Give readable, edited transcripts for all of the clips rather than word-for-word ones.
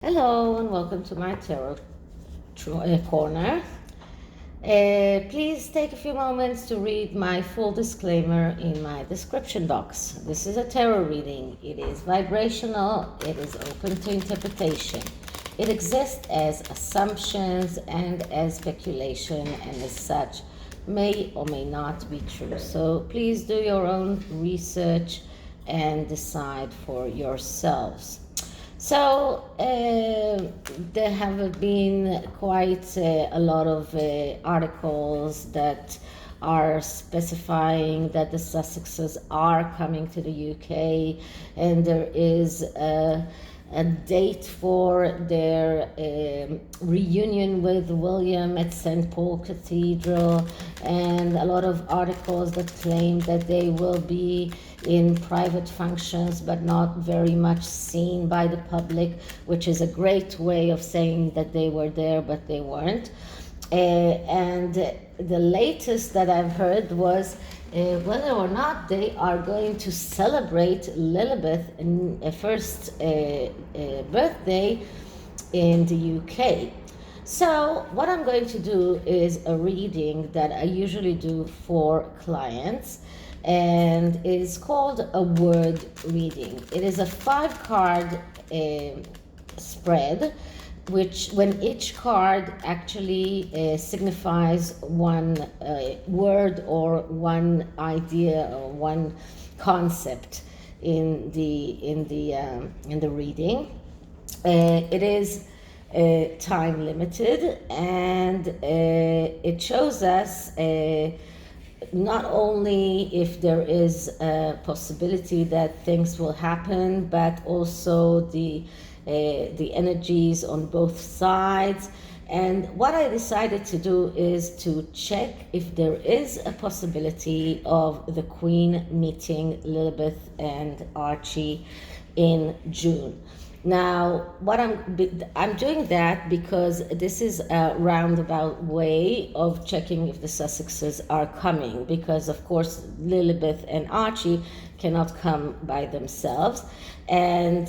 Hello and welcome to my tarot corner. Please take a few moments to read my full disclaimer in my description box. This is a tarot reading. It is vibrational. It is open to interpretation. It exists as assumptions and as speculation, and as such may or may not be true. So please do your own research and decide for yourselves. So there have been quite a lot of articles that are specifying that the Sussexes are coming to the UK, and there is a date for their reunion with William at St. Paul Cathedral, and a lot of articles that claim that they will be in private functions but not very much seen by the public, which is a great way of saying that they were there but they weren't. And the latest that I've heard was whether or not they are going to celebrate Lilibet's first birthday in the UK. So what I'm going to do is a reading that I usually do for clients, and it is called a word reading. It is a 5-card spread, which when each card actually signifies one word or one idea or one concept in the reading. It is time limited, and it shows us not only if there is a possibility that things will happen, but also the energies on both sides. And what I decided to do is to check if there is a possibility of the Queen meeting Lilibet and Archie in June. Now, I'm doing that because this is a roundabout way of checking if the Sussexes are coming, because of course Lilibet and Archie cannot come by themselves, and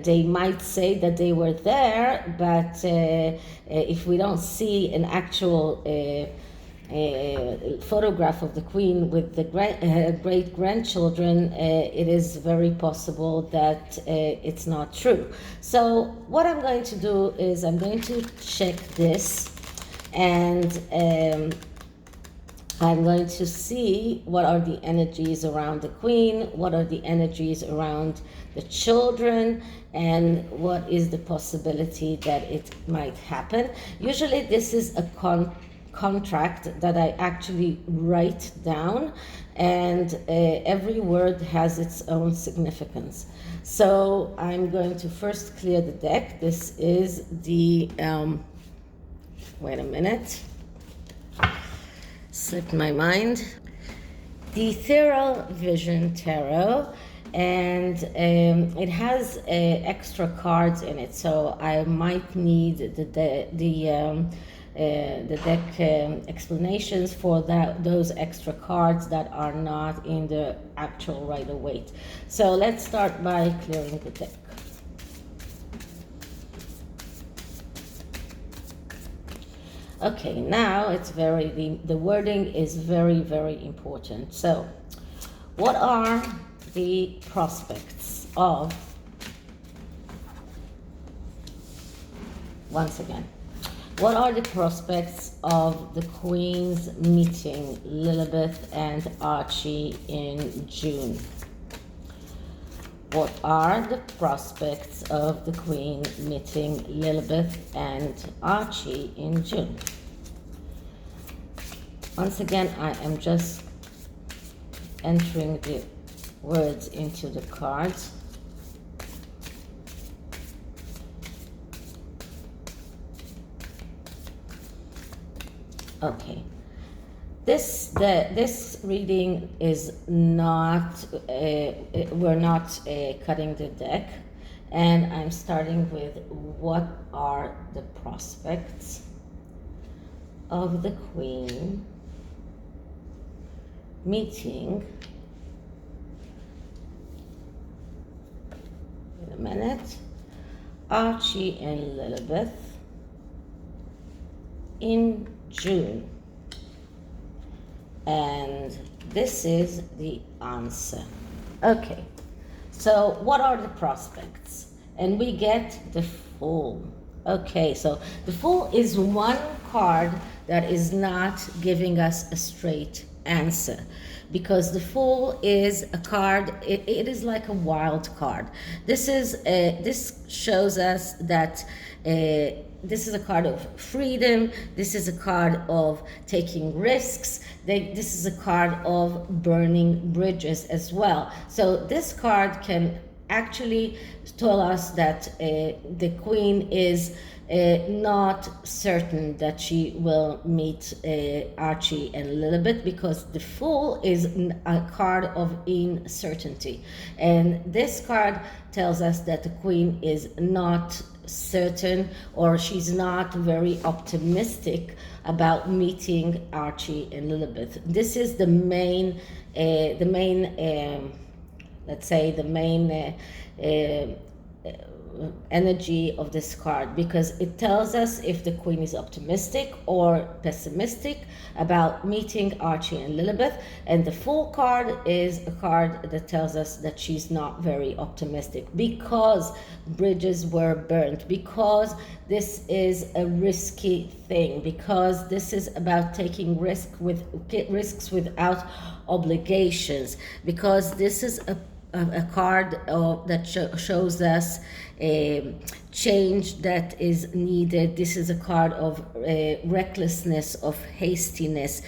they might say that they were there, but if we don't see an actual photograph of the Queen with the great-grandchildren, it is very possible that it's not true. So what I'm going to do is I'm going to check this, and I'm going to see what are the energies around the Queen, what are the energies around the children, and what is the possibility that it might happen. Usually this is a contract that I actually write down, and every word has its own significance. So I'm going to first clear the deck. This is the wait a minute, slipped my mind, the Ethereal Vision Tarot, and it has extra cards in it, so I might need the deck explanations for those extra cards that are not in the actual Rider-Waite. So let's start by clearing the deck. Okay, now it's the wording is very, very important. So what are the prospects of, once again, what are the prospects of the Queen's meeting Lilibet and Archie in June? What are the prospects of the Queen meeting Lilibet and Archie in June? Once again, I am just entering the words into the cards. Okay, this reading is not, we're not cutting the deck, and I'm starting with what are the prospects of the Queen meeting, wait a minute, Archie and Lilibet in June? And this is the answer. Okay, so what are the prospects? And we get the Fool. Okay, so the Fool is one card that is not giving us a straight answer, because the Fool is a card, it is like a wild card. This shows us that this is a card of freedom. This is a card of taking risks. This is a card of burning bridges as well. So this card can actually tell us that the Queen is not certain that she will meet Archie and Lilibet, because the Fool is a card of uncertainty. And this card tells us that the Queen is not certain, or she's not very optimistic about meeting Archie and Lilibet. This is the main let's say the main energy of this card, because it tells us if the Queen is optimistic or pessimistic about meeting Archie and Lilibet. And the Fool card is a card that tells us that she's not very optimistic, because bridges were burnt, because this is a risky thing, because this is about taking risks without obligations, because this is a card that shows us change that is needed. This is a card of recklessness, of hastiness,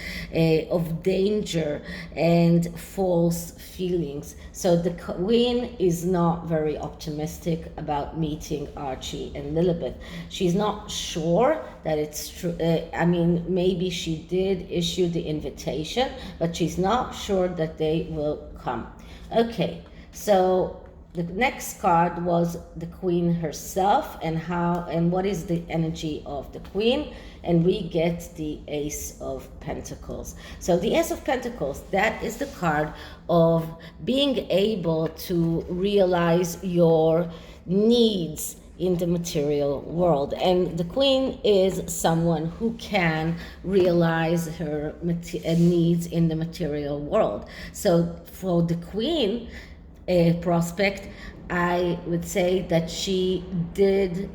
of danger and false feelings. So the Queen is not very optimistic about meeting Archie and Lilibet. She's not sure that it's true. I mean, maybe she did issue the invitation, but she's not sure that they will come. Okay, so the next card was the Queen herself, and what is the energy of the Queen, and we get the Ace of Pentacles. So the Ace of Pentacles, that is the card of being able to realize your needs in the material world. And the Queen is someone who can realize her needs in the material world. So for the Queen prospect, I would say that she did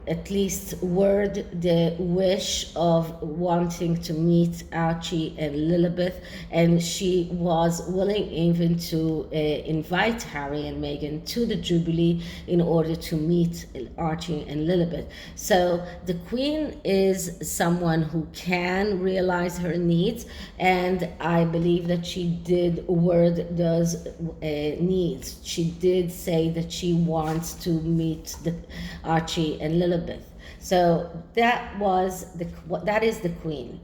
at least word the wish of wanting to meet Archie and Lilibet, and she was willing even to invite Harry and Meghan to the Jubilee in order to meet Archie and Lilibet. So the Queen is someone who can realize her needs, and I believe that she did word those needs. She did say that she wants to meet Archie and Lilibet. So that is the Queen.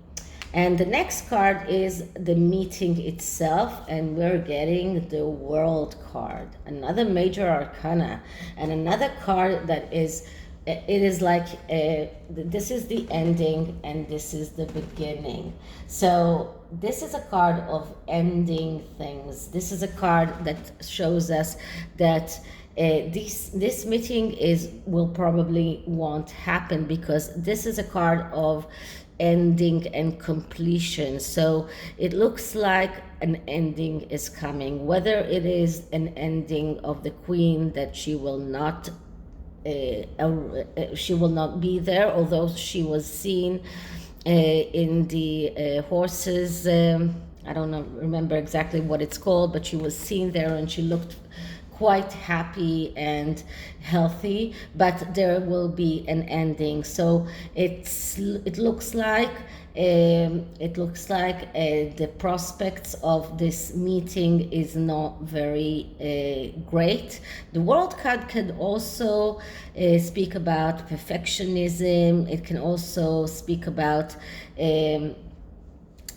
And the next card is the meeting itself, and we're getting the World card, another major arcana, and another card that is, it is like this is the ending and this is the beginning. So this is a card of ending things. This is a card that shows us that this meeting will probably won't happen, because this is a card of ending and completion. So it looks like an ending is coming, whether it is an ending of the Queen, that she will not be there, although she was seen in the horses. I don't remember exactly what it's called, but she was seen there and she looked quite happy and healthy, but there will be an ending. So it looks like the prospects of this meeting is not very great. The World card can also speak about perfectionism. It can also speak about the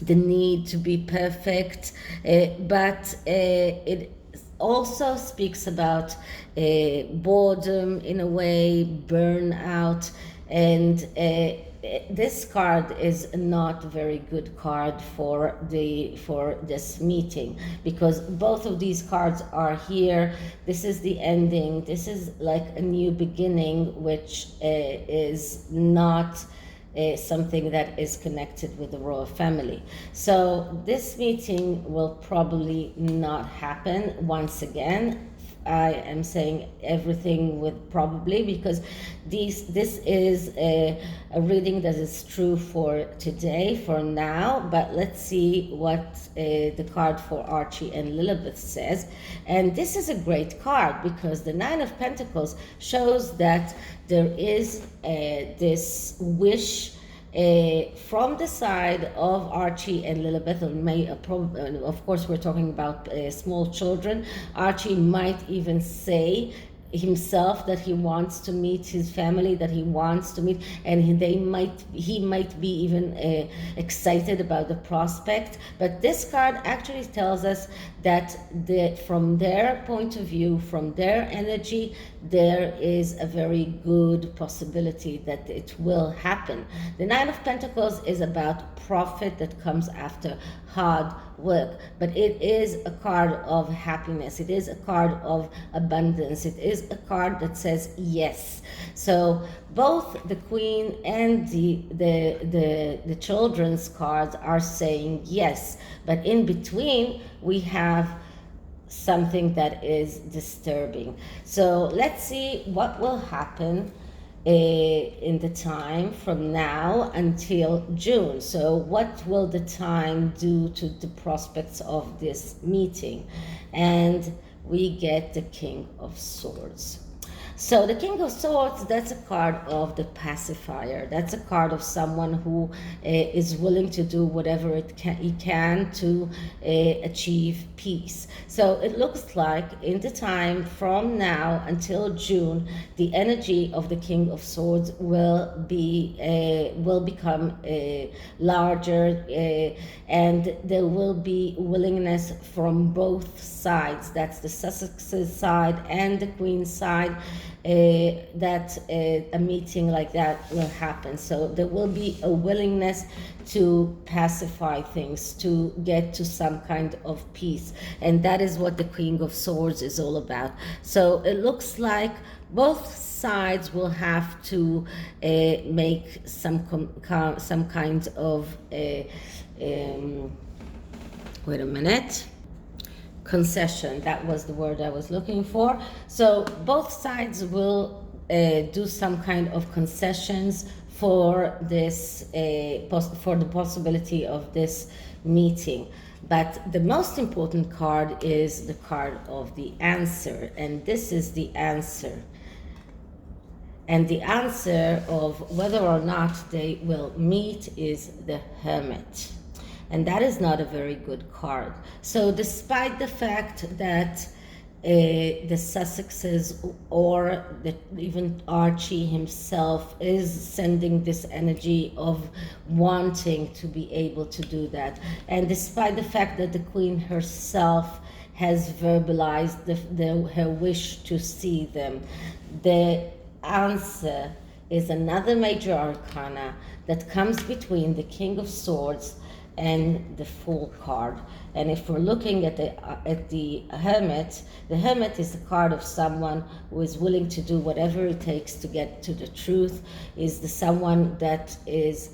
need to be perfect, but it also speaks about boredom in a way, burnout, And this card is not a very good card for this meeting, because both of these cards are here. This is the ending. This is like a new beginning, which is not something that is connected with the royal family. So this meeting will probably not happen once again. I am saying everything with probably, because this is a reading that is true for today, for now, but let's see what the card for Archie and Lilibet says. And this is a great card, because the Nine of Pentacles shows that there is this wish from the side of Archie and Lilibet. Of course, we're talking about small children. Archie might even say himself that he wants to meet his family, that he wants to meet, and he might be even excited about the prospect. But this card actually tells us that from their point of view, from their energy, there is a very good possibility that it will happen. The Nine of Pentacles is about profit that comes after hard work, but it is a card of happiness. It is a card of abundance. It is a card that says yes. So both the Queen and the children's cards are saying yes, but in between we have something that is disturbing. So let's see what will happen in the time from now until June. So what will the time do to the prospects of this meeting? And we get the King of Swords. So the King of Swords, that's a card of the pacifier. That's a card of someone who is willing to do whatever he can to achieve peace. So it looks like in the time from now until June, the energy of the King of Swords will become larger, and there will be willingness from both sides. That's the Sussex side and the Queen's side. That a meeting like that will happen. So there will be a willingness to pacify things, to get to some kind of peace. And that is what the King of Swords is all about. So it looks like both sides will have to make some kind of wait a minute. Concession, that was the word I was looking for. So both sides will do some kind of concessions for this for the possibility of this meeting. But the most important card is the card of the answer, and this is the answer. And the answer of whether or not they will meet is the Hermit. And that is not a very good card. So despite the fact that the Sussexes or even Archie himself is sending this energy of wanting to be able to do that, and despite the fact that the Queen herself has verbalized her wish to see them, the answer is another major arcana that comes between the King of Swords and the Fool card. And if we're looking at the Hermit, the Hermit is the card of someone who is willing to do whatever it takes to get to the truth, is the someone that is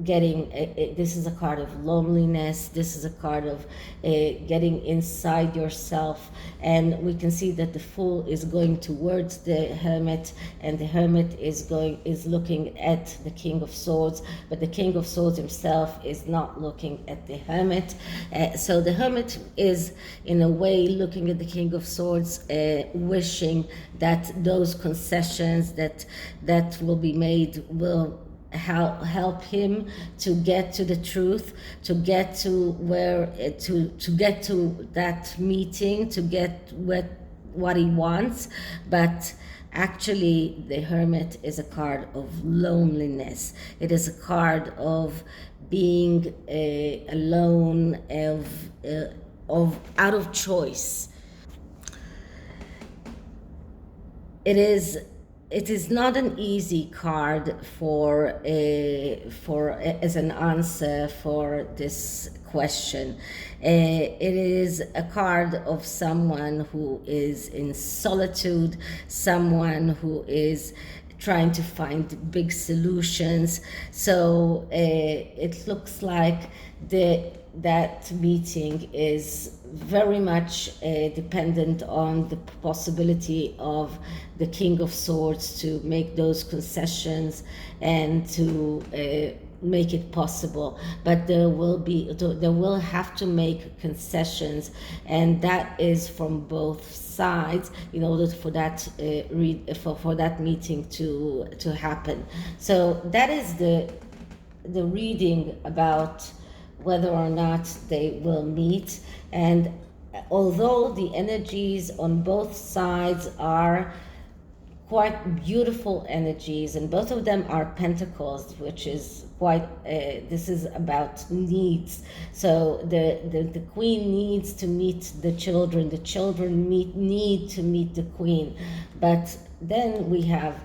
getting, this is a card of loneliness, this is a card of getting inside yourself. And we can see that the Fool is going towards the Hermit, and the Hermit is looking at the King of Swords, but the King of Swords himself is not looking at the Hermit. So the Hermit is in a way looking at the King of Swords, wishing that those concessions that will be made will help him to get to the truth, to get to where to get to that meeting, to get what he wants. But actually the Hermit is a card of loneliness. It is a card of being alone, of out of choice. It is it is not an easy card as an answer for this question. It is a card of someone who is in solitude, someone who is trying to find big solutions. So it looks like that meeting is very much dependent on the possibility of the King of Swords to make those concessions and to make it possible. But they will have to make concessions, and that is from both sides in order for that for that meeting to happen. So that is the reading about whether or not they will meet. And although the energies on both sides are quite beautiful energies, and both of them are pentacles, which is quite this is about needs. So the queen needs to meet the children need to meet the queen. But then we have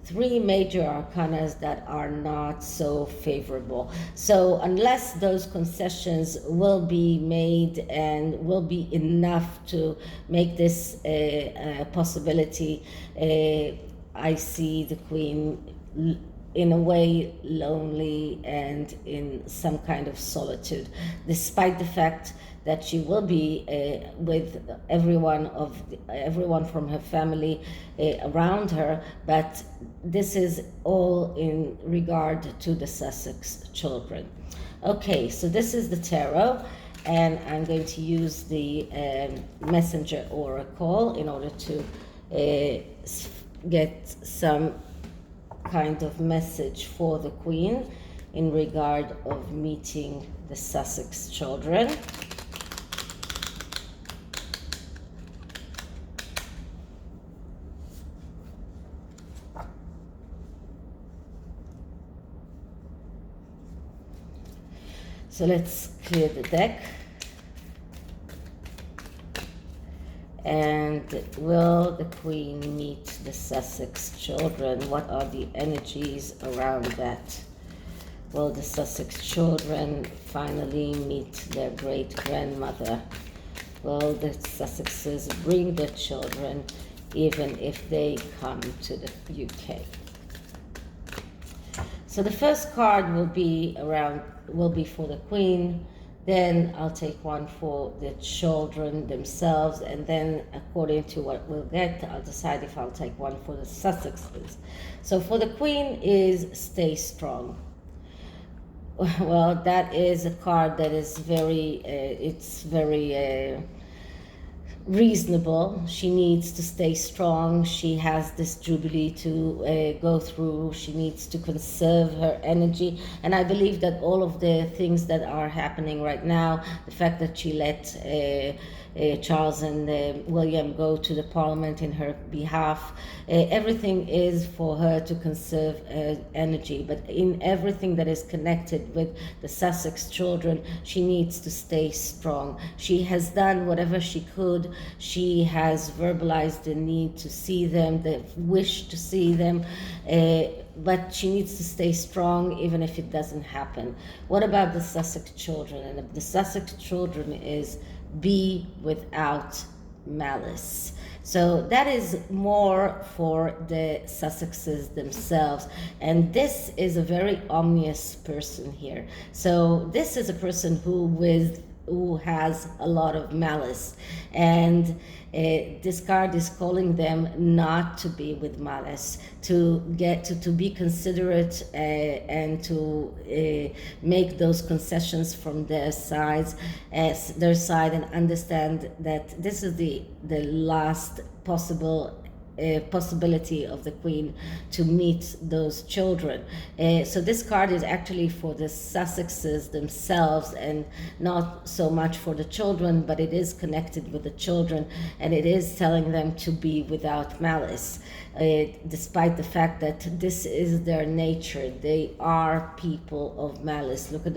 three major arcanas that are not so favorable. So unless those concessions will be made and will be enough to make this a possibility, I see the queen in a way lonely and in some kind of solitude, despite the fact that she will be with everyone from her family around her. But this is all in regard to the Sussex children. Okay, so this is the tarot, and I'm going to use the messenger oracle in order to get some kind of message for the queen in regard of meeting the Sussex children. So let's clear the deck. And will the queen meet the Sussex children? What are the energies around that? Will the Sussex children finally meet their great-grandmother? Will the Sussexes bring their children even if they come to the UK? So the first card will be for the queen. Then I'll take one for the children themselves, and then according to what we'll get, I'll decide if I'll take one for the Sussexes. So for the queen is stay strong. Well, that is a card that is very reasonable. She needs to stay strong. She has this jubilee to go through. She needs to conserve her energy. And I believe that all of the things that are happening right now, the fact that she let Charles and William go to the parliament in her behalf, everything is for her to conserve energy. But in everything that is connected with the Sussex children, she needs to stay strong. She has done whatever she could. She has verbalized the need to see them, the wish to see them, but she needs to stay strong even if it doesn't happen. What about the Sussex children? And the Sussex children is be without malice. So that is more for the Sussexes themselves. And this is a very ominous person here. So this is a person who has a lot of malice, and this card is calling them not to be with malice, to be considerate and to make those concessions from their side, and understand that this is the last possibility of the queen to meet those children. So this card is actually for the Sussexes themselves and not so much for the children, but it is connected with the children, and it is telling them to be without malice, despite the fact that this is their nature. They are people of malice. Look at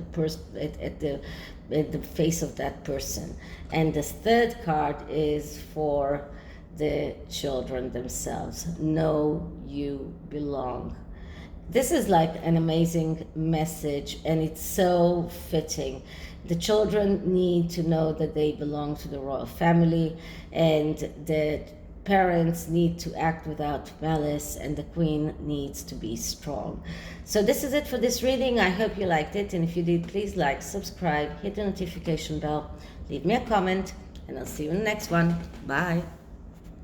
the face of that person. And the third card is for the children themselves. Know you belong. This is like an amazing message, and it's so fitting. The children need to know that they belong to the royal family, and the parents need to act without malice, and the queen needs to be strong. So this is it for this reading. I hope you liked it, and if you did, please like, subscribe, hit the notification bell, leave me a comment, and I'll see you in the next one. Bye.